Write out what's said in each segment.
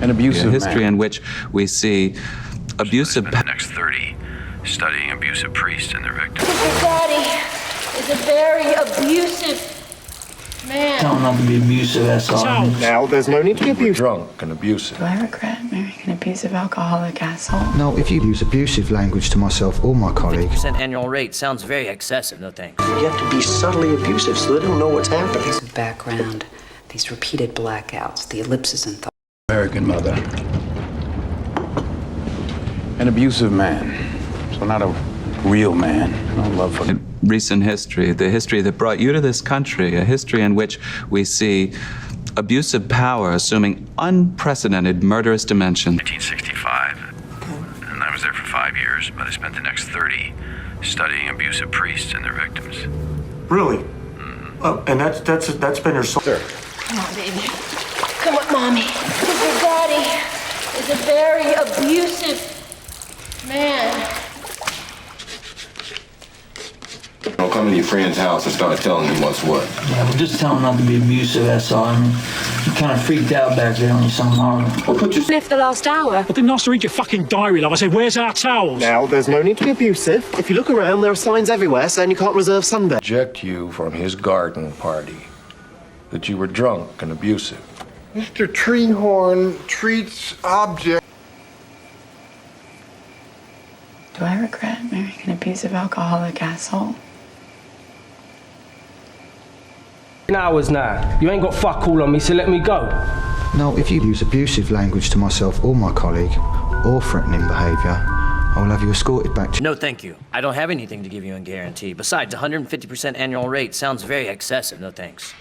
An abusive history man. in which we see abusive. The next 30 studying abusive priests and their victims. Your daddy is a very abusive man. Tell him not to be abusive, that's all. Now, there's no need to be abusive. Drunk and abusive. Do I regret marrying an abusive alcoholic asshole? No, if you use abusive language to myself or my colleague. 50% annual rate sounds very excessive, no thanks. You have to be subtly abusive so they don't know what's happening. Abusive background, these repeated blackouts, the ellipses in thought. American mother. An abusive man. So not a real man. No love for him. Recent history, the history that brought you to this country, a history in which we see abusive power assuming unprecedented murderous dimensions. 1965. And I was there for 5 years, but I spent the next 30 studying abusive priests and their victims. Really? And that's been your soul. Sir. Come on, baby. Come on, Mommy. Your daddy is a very abusive man. Don't come to your friend's house and start telling him what's what. Yeah, well, just tell him not to be abusive, that's all. I mean, you kind of freaked out back there when you saw Marvin. Well, put your... Left the last hour. I didn't ask to read your fucking diary, love. I said, where's our towels? Now, there's no need to be abusive. If you look around, there are signs everywhere saying you can't reserve Sunday. Reject you from his garden party. That you were drunk and abusive. Mr. Treehorn treats objects. Do I regret marrying an abusive alcoholic asshole? Hours now. You ain't got fuck all on me, so let me go. No, if you use abusive language to myself or my colleague, or threatening behaviour, I will have you escorted back to... No, thank you. I don't have anything to give you in guarantee. Besides, 150% annual rate sounds very excessive, no thanks.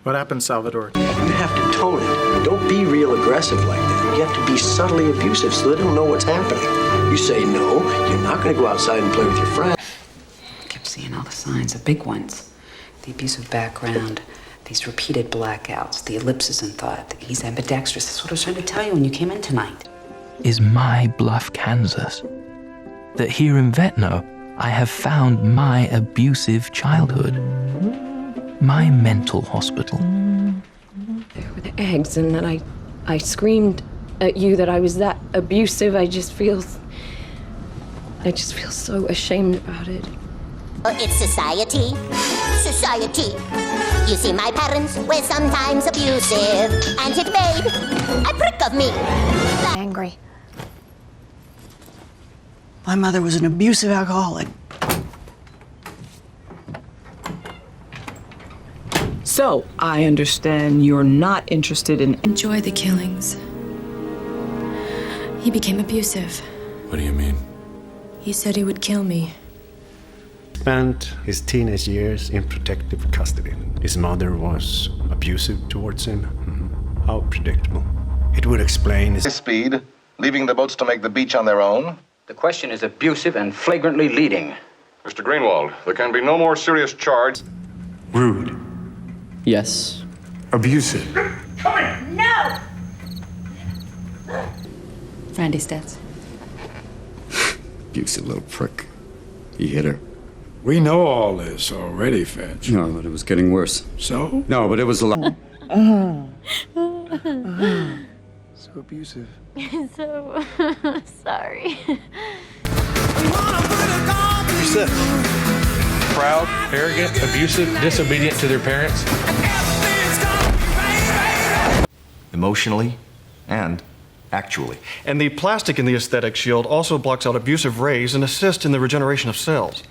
What happened, Salvador? You have to tone it. Don't be real aggressive like that. You have to be subtly abusive so they don't know what's happening. You say no, you're not going to go outside and play with your friends. I kept seeing all the signs, the big ones. The abusive background, these repeated blackouts, the ellipses in thought. He's ambidextrous. That's what I was trying to tell you when you came in tonight. Is my bluff Kansas. That here in Vetno, I have found my abusive childhood. My mental hospital. There were the eggs, and then I screamed at you that I was that abusive. I just feel so ashamed about it. It's society. Society. You see, my parents were sometimes abusive, and it made a prick of me. Angry. My mother was an abusive alcoholic. So, I understand you're not interested in... Enjoy the killings. He became abusive. What do you mean? He said he would kill me. Spent his teenage years in protective custody. His mother was abusive towards him. How predictable. It would explain his... Speed, leaving the boats to make the beach on their own. The question is abusive and flagrantly leading. Mr. Greenwald, there can be no more serious charge. Rude. Yes. Abusive. Come here! No! Randy stats. Abusive little prick. He hit her. We know all this already, Fetch. No, but it was getting worse. So? No, but it was a lot. So abusive. So sorry. You're sick. Proud, arrogant, abusive, disobedient to their parents. Emotionally and actually. And the plastic in the aesthetic shield also blocks out abusive rays and assists in the regeneration of cells.